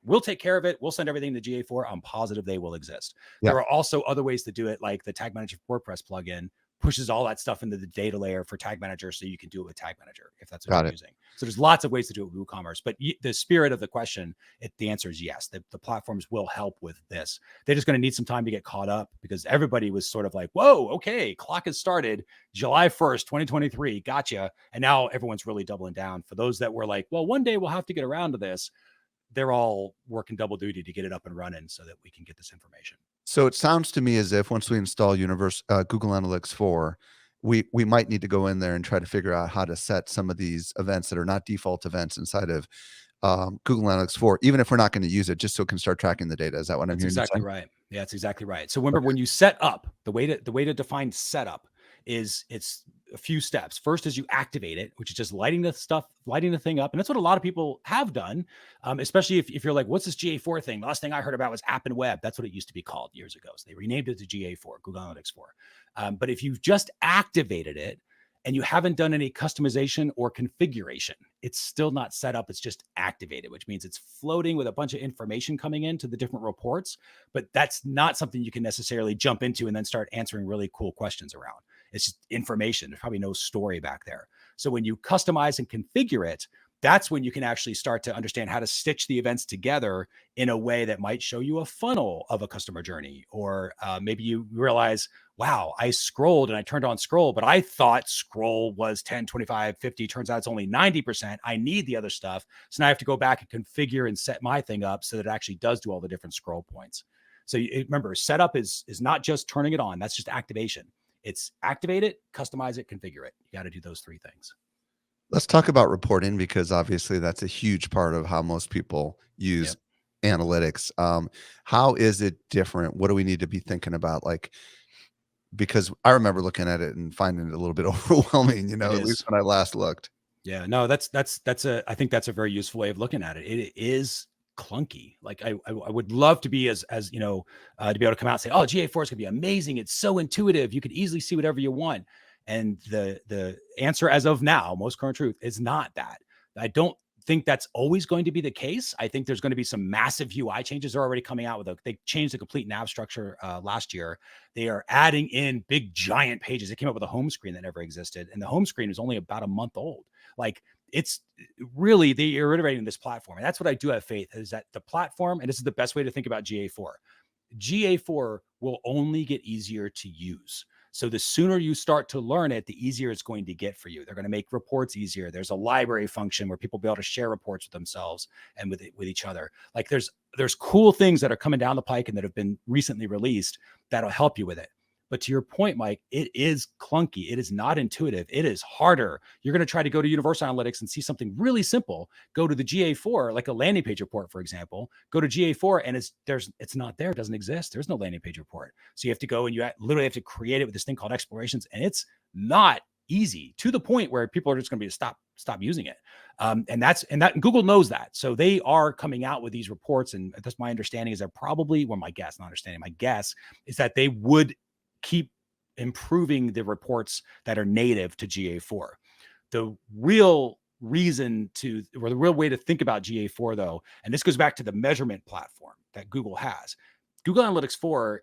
we'll take care of it. We'll send everything to GA4. I'm positive they will exist. There are also other ways to do it, like the Tag Manager WordPress plugin pushes all that stuff into the data layer for Tag Manager, so you can do it with Tag Manager if that's what you're using. So there's lots of ways to do it with WooCommerce, but the spirit of the question, the answer is yes. The platforms will help with this. They're just going to need some time to get caught up because everybody was sort of like, whoa, okay, clock has started July 1st, 2023. Gotcha. And now everyone's really doubling down. For those that were like, well, one day we'll have to get around to this, they're all working double duty to get it up and running so that we can get this information. So it sounds to me as if once we install Google Analytics 4, we might need to go in there and try to figure out how to set some of these events that are not default events inside of Google Analytics 4, even if we're not going to use it, just so it can start tracking the data. Is that what I'm hearing? That's exactly right. Yeah, that's exactly right. So remember, when you set up, the way to define setup is it's a few steps. First is you activate it, which is just lighting the thing up. And that's what a lot of people have done, especially if you're like, what's this GA4 thing? The last thing I heard about was app and web. That's what it used to be called years ago. So they renamed it to GA4, Google Analytics 4. But if you've just activated it and you haven't done any customization or configuration, it's still not set up. It's just activated, which means it's floating with a bunch of information coming into the different reports. But that's not something you can necessarily jump into and then start answering really cool questions around. It's just information. There's probably no story back there. So when you customize and configure it, that's when you can actually start to understand how to stitch the events together in a way that might show you a funnel of a customer journey. Or maybe you realize, wow, I scrolled and I turned on scroll, but I thought scroll was 10, 25, 50. Turns out it's only 90%. I need the other stuff. So now I have to go back and configure and set my thing up so that it actually does do all the different scroll points. So remember, setup is not just turning it on. That's just activation. It's activate it, customize it, configure it. You got to do those three things. Let's talk about reporting, because obviously that's a huge part of how most people use analytics. How is it different? What do we need to be thinking about? Like, because I remember looking at it and finding it a little bit overwhelming, It at least is. when I last looked. Yeah, no, I think that's a very useful way of looking at it. It is clunky. Like I would love to be as to be able to come out and say, oh, GA4 is gonna be amazing. It's so intuitive. You could easily see whatever you want. And the answer as of now, most current truth, is not that. I don't think that's always going to be the case. I think there's going to be some massive UI changes. They're already coming out they changed the complete nav structure last year. They are adding in big giant pages. They came up with a home screen that never existed, and the home screen is only about a month old. Like, it's really, they're iterating this platform. And that's what I do have faith is that the platform, and this is the best way to think about GA4. GA4 will only get easier to use. So the sooner you start to learn it, the easier it's going to get for you. They're going to make reports easier. There's a library function where people will be able to share reports with themselves and with each other. Like, there's cool things that are coming down the pike and that have been recently released that'll help you with it. But to your point, Mike, it is clunky. It is not intuitive. It is harder. You're going to try to go to Universal Analytics and see something really simple. Go to the GA4, like a landing page report, for example. Go to GA4 and it's not there. It doesn't exist. There's no landing page report. So you have to go and you literally have to create it with this thing called explorations, and it's not easy, to the point where people are just going to be stop using it. And Google knows that. So they are coming out with these reports. And that's my understanding is they're probably, well, my guess, not understanding, my guess is that they would keep improving the reports that are native to GA4. The real reason or the real way to think about GA4 though, and this goes back to the measurement platform that Google has. Google Analytics 4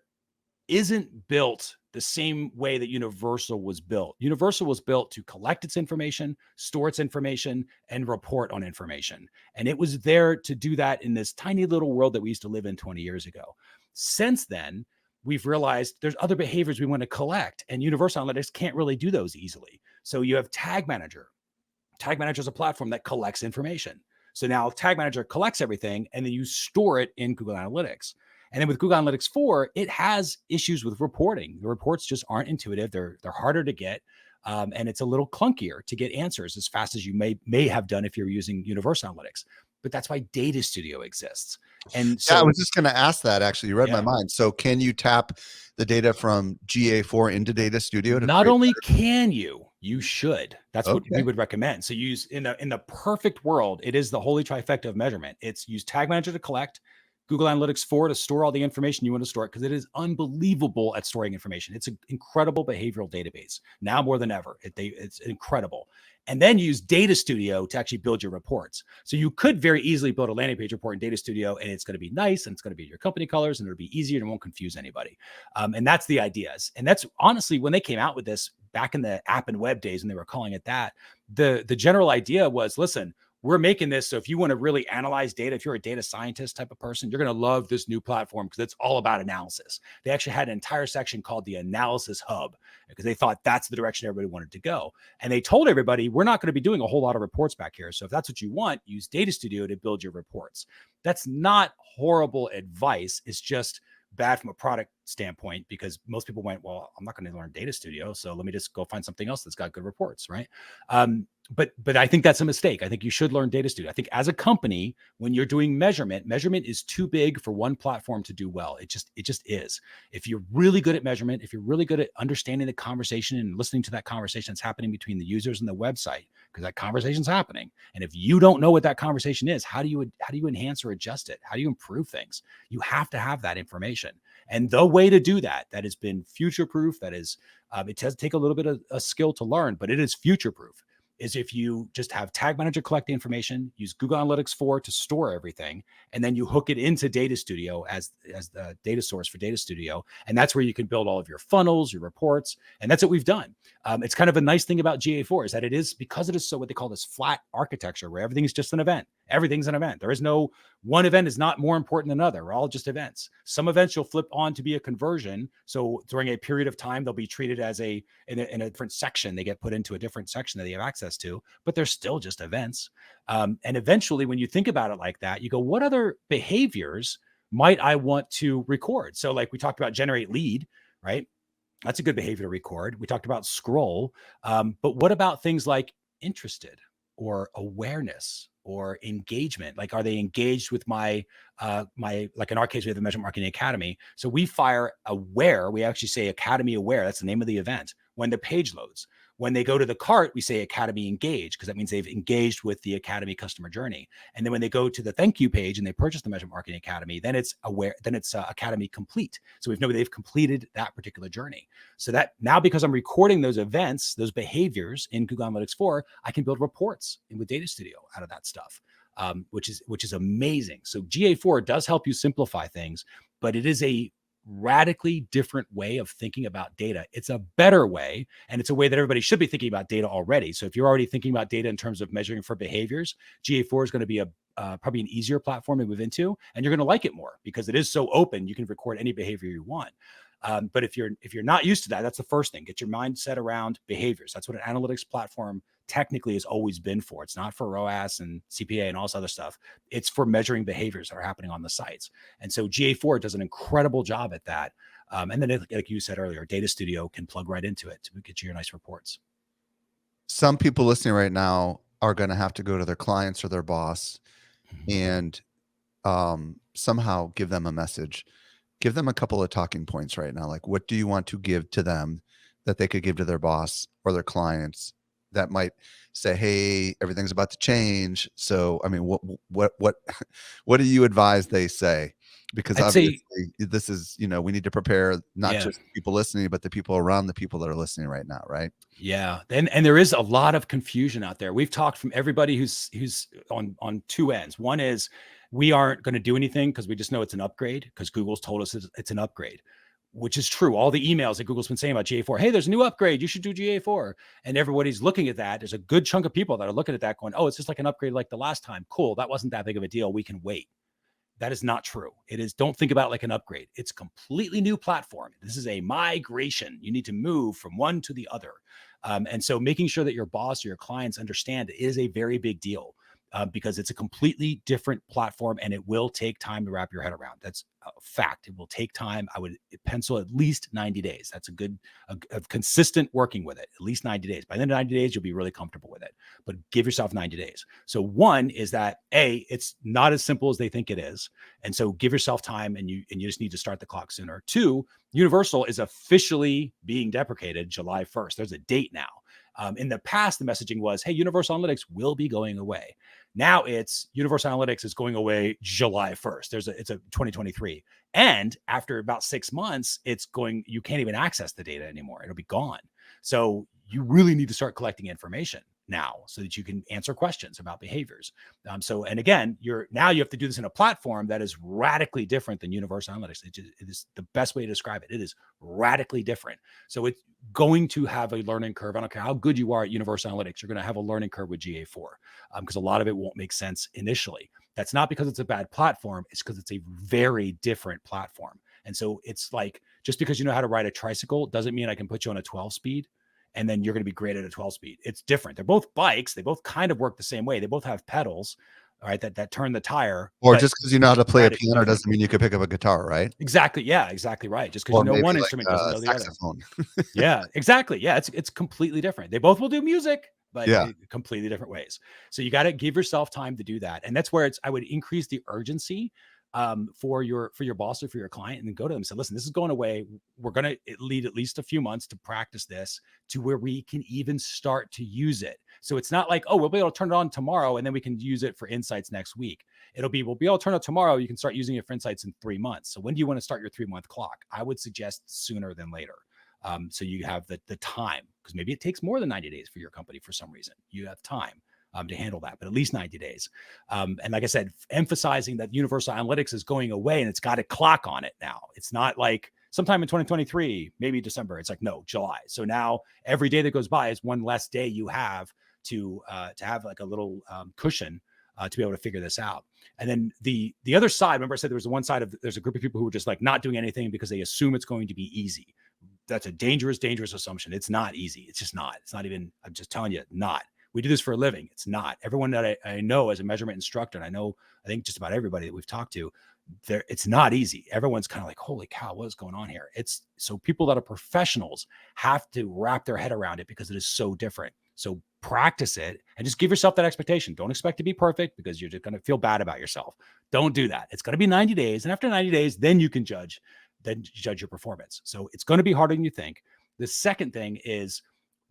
isn't built the same way that Universal was built. Universal was built to collect its information, store its information, and report on information. And it was there to do that in this tiny little world that we used to live in 20 years ago. Since then, we've realized there's other behaviors we want to collect, and Universal Analytics can't really do those easily. So you have Tag Manager. Tag Manager is a platform that collects information. So now Tag Manager collects everything, and then you store it in Google Analytics. And then with Google Analytics 4, it has issues with reporting. The reports just aren't intuitive. They're harder to get. And it's a little clunkier to get answers as fast as you may have done if you're using Universal Analytics. But that's why Data Studio exists. And so I was just going to ask that. Actually, you read my mind. So can you tap the data from GA4 into Data Studio? Not only can you should. That's what we would recommend. So use in the perfect world, it is the holy trifecta of measurement. It's use Tag Manager to collect, Google Analytics 4 to store all the information you want to store, because it is unbelievable at storing information. It's an incredible behavioral database now more than ever. It's incredible. And then use Data Studio to actually build your reports. So you could very easily build a landing page report in Data Studio, and it's going to be nice, and it's going to be your company colors, and it'll be easier and it won't confuse anybody. And that's the ideas. And that's honestly, when they came out with this back in the app and web days, and they were calling it that, the general idea was, listen, we're making this so if you want to really analyze data, if you're a data scientist type of person, you're going to love this new platform because it's all about analysis. They actually had an entire section called the Analysis Hub because they thought that's the direction everybody wanted to go. And they told everybody, we're not going to be doing a whole lot of reports back here. So if that's what you want, use Data Studio to build your reports. That's not horrible advice. It's just bad from a product standpoint, because most people went, well, I'm not going to learn Data Studio, so let me just go find something else that's got good reports, right? But I think that's a mistake. I think you should learn Data Studio. I think as a company, when you're doing measurement is too big for one platform to do well. It just is. If you're really good at measurement, if you're really good at understanding the conversation and listening to that conversation that's happening between the users and the website, because that conversation's happening, and if you don't know what that conversation is, how do you enhance or adjust it? How do you improve things? You have to have that information. And the way to do that has been future proof, that is, it does take a little bit of a skill to learn, but it is future proof, is if you just have Tag Manager collect the information, use Google Analytics 4 to store everything, and then you hook it into Data Studio as the data source for Data Studio. And that's where you can build all of your funnels, your reports. And that's what we've done. It's kind of a nice thing about GA4 is that because it is so what they call this flat architecture, where everything is just an event. Everything's an event. There is no one event is not more important than another. We're all just events. Some events you'll flip on to be a conversion. So during a period of time, they'll be treated as in a different section. They get put into a different section that they have access to, but they're still just events. And eventually, when you think about it like that, you go, what other behaviors might I want to record? So like we talked about generate lead, right? That's a good behavior to record. We talked about scroll. But what about things like interested or awareness or engagement? Like, are they engaged with my, like in our case, we have the Measurement Marketing Academy. So we fire aware. We actually say Academy Aware. That's the name of the event when the page loads. When they go to the cart, we say Academy Engage, because that means they've engaged with the Academy customer journey. And then when they go to the thank you page and they purchase the Measurement Marketing Academy, then it's aware, then it's Academy Complete. So we know they've completed that particular journey. So that now, because I'm recording those events, those behaviors in Google Analytics 4, I can build reports in with Data Studio out of that stuff, which is amazing. So GA4 does help you simplify things, but it is a radically different way of thinking about data. It's a better way, and it's a way that everybody should be thinking about data already. So if you're already thinking about data in terms of measuring for behaviors, GA4 is going to be a probably an easier platform to move into, and you're going to like it more because it is so open. You can record any behavior you want. But if you're not used to that, that's the first thing. Get your mindset around behaviors. That's what an analytics platform technically has always been for. It's not for ROAS and CPA and all this other stuff. It's for measuring behaviors that are happening on the sites. And so GA4 does an incredible job at that. And then, like you said earlier, Data Studio can plug right into it to get you your nice reports. Some people listening right now are going to have to go to their clients or their boss and somehow give them a message. Give them a couple of talking points right now. Like, what do you want to give to them that they could give to their boss or their clients that might say, hey, everything's about to change. So, I mean, what do you advise they say? Because I'd obviously say, this is, we need to prepare not yeah. just people listening, but the people around the people that are listening right now. Right. Yeah. And there is a lot of confusion out there. We've talked from everybody who's on two ends. One is we aren't going to do anything because we just know it's an upgrade, because Google's told us it's an upgrade, which is true. All the emails that Google's been saying about GA4, hey, there's a new upgrade, you should do GA4. And everybody's looking at that. There's a good chunk of people that are looking at that going, oh, it's just like an upgrade like the last time. Cool. That wasn't that big of a deal. We can wait. That is not true. It is, don't think about it like an upgrade. It's a completely new platform. This is a migration. You need to move from one to the other. And so making sure that your boss or your clients understand it is a very big deal, because it's a completely different platform and it will take time to wrap your head around. That's a fact. It will take time. I would pencil at least 90 days. That's a good, a consistent working with it, at least 90 days. By the end of 90 days, you'll be really comfortable with it, but give yourself 90 days. So one is that it's not as simple as they think it is. And so give yourself time, and you just need to start the clock sooner. Two, Universal is officially being deprecated July 1st. There's a date now. In the past, the messaging was, hey, Universal Analytics will be going away. Now it's Universal Analytics is going away July 1st. It's a 2023. And after about 6 months, you can't even access the data anymore. It'll be gone. So you really need to start collecting information now so that you can answer questions about behaviors. And again, you have to do this in a platform that is radically different than Universal Analytics. It is the best way to describe it. It is radically different. So it's going to have a learning curve. I don't care how good you are at Universal Analytics, you're going to have a learning curve with GA4, because a lot of it won't make sense initially. That's not because it's a bad platform. It's because it's a very different platform. And so it's like, just because you know how to ride a tricycle doesn't mean I can put you on a 12 speed and then you're going to be great at a 12 speed. It's different. They're both bikes. They both kind of work the same way. They both have pedals, all right, that turn the tire. Or just because you know how to play a piano doesn't mean you can pick up a guitar, right? Exactly. Yeah, exactly right. Just because you know one instrument doesn't know the saxophone. other. Yeah, exactly. Yeah, it's completely different. They both will do music, but completely different ways. So you got to give yourself time to do that. And that's where I would increase the urgency for your boss or for your client, and then go to them and say, listen, this is going away. We're going to lead at least a few months to practice this to where we can even start to use it. So it's not like, oh, we'll be able to turn it on tomorrow and then we can use it for insights next week. We'll be able to turn it tomorrow. You can start using it for insights in 3 months. So when do you want to start your 3-month clock? I would suggest sooner than later. So you have the time, because maybe it takes more than 90 days for your company for some reason. You have time to handle that, but at least 90 days. And like I said, emphasizing that Universal Analytics is going away and it's got a clock on it now. It's not like sometime in 2023, maybe December. It's like, no, July. So now every day that goes by is one less day you have to have like a little cushion to be able to figure this out. And then the other side, remember I said there's a group of people who are just like not doing anything because they assume it's going to be easy. That's a dangerous assumption. It's not easy. It's just not. It's not even, I'm just telling you, not. We do this for a living. It's not. Everyone that I know as a measurement instructor, and I think just about everybody that we've talked to, it's not easy. Everyone's kind of like, holy cow, what is going on here? So people that are professionals have to wrap their head around it because it is so different. So practice it, and just give yourself that expectation. Don't expect to be perfect because you're just going to feel bad about yourself. Don't do that. It's going to be 90 days. And after 90 days, then you can judge your performance. So it's going to be harder than you think. The second thing is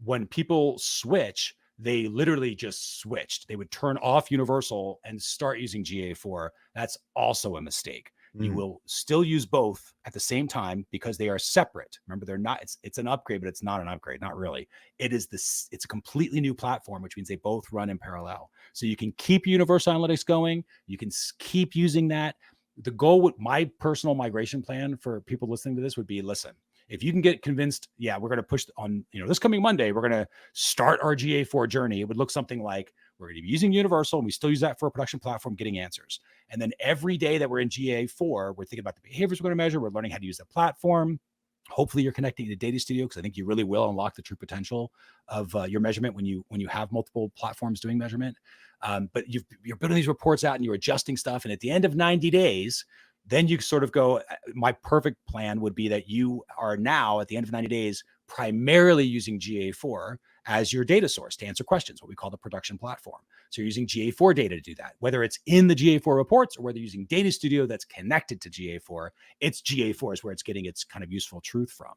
when people switch, they literally just switched. They would turn off Universal and start using GA4. That's also a mistake. You will still use both at the same time because they are separate. Remember, they're not, it's an upgrade, but it's not an upgrade. Not really. It's a completely new platform, which means they both run in parallel. So you can keep Universal Analytics going. You can keep using that. The goal with my personal migration plan for people listening to this would be, listen, if you can get convinced, yeah, we're going to push on, this coming Monday, we're going to start our GA4 journey. It would look something like we're going to be using Universal, and we still use that for a production platform, getting answers. And then every day that we're in GA4, we're thinking about the behaviors we're going to measure. We're learning how to use the platform. Hopefully you're connecting to Data Studio, because I think you really will unlock the true potential of your measurement when you have multiple platforms doing measurement. But you're building these reports out and you're adjusting stuff. And at the end of 90 days, then you sort of go, my perfect plan would be that you are now at the end of 90 days, primarily using GA4 as your data source to answer questions, what we call the production platform. So you're using GA4 data to do that, whether it's in the GA4 reports or whether you're using Data Studio that's connected to GA4, it's GA4 is where it's getting its kind of useful truth from.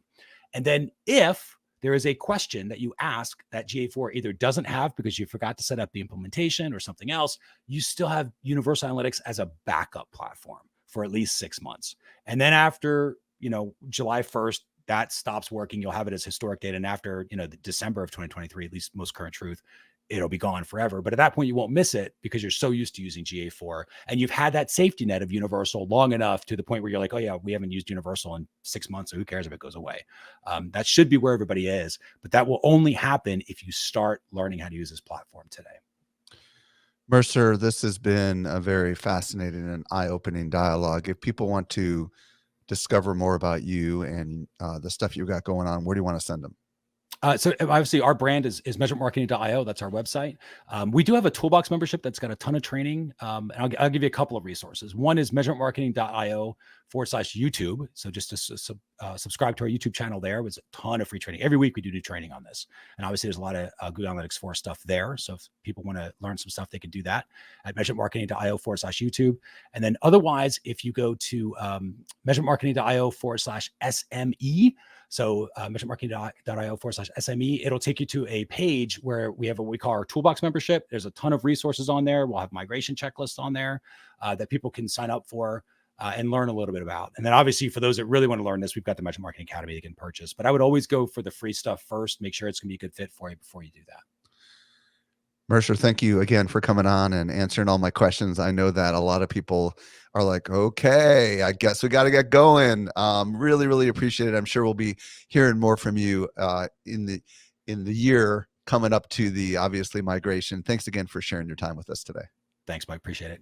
And then if there is a question that you ask that GA4 either doesn't have because you forgot to set up the implementation or something else, you still have Universal Analytics as a backup platform for at least 6 months. And then after, July 1st, that stops working. You'll have it as historic data. And after, the December of 2023, at least most current truth, it'll be gone forever. But at that point, you won't miss it because you're so used to using GA4 and you've had that safety net of Universal long enough to the point where you're like, oh yeah, we haven't used Universal in 6 months. So who cares if it goes away? That should be where everybody is, but that will only happen if you start learning how to use this platform today. Mercer, this has been a very fascinating and eye-opening dialogue. If people want to discover more about you and the stuff you've got going on, where do you want to send them? So obviously our brand is measurementmarketing.io. That's our website. We do have a toolbox membership that's got a ton of training. And I'll give you a couple of resources. One is measurementmarketing.io/YouTube. So just to subscribe to our YouTube channel there with a ton of free training. Every week we do new training on this. And obviously there's a lot of Google Analytics 4 stuff there. So if people want to learn some stuff, they can do that at measurementmarketing.io/YouTube. And then otherwise, if you go to measurementmarketing.io/SME, so measurementmarketing.io/SME, it'll take you to a page where we have what we call our toolbox membership. There's a ton of resources on there. We'll have migration checklists on there that people can sign up for and learn a little bit about. And then obviously for those that really want to learn this, we've got the Measurement Marketing Academy they can purchase. But I would always go for the free stuff first. Make sure it's going to be a good fit for you before you do that. Mercer, thank you again for coming on and answering all my questions. I know that a lot of people are like, okay, I guess we got to get going. Really, really appreciate it. I'm sure we'll be hearing more from you in the year coming up to the obviously migration. Thanks again for sharing your time with us today. Thanks, Mike. Appreciate it.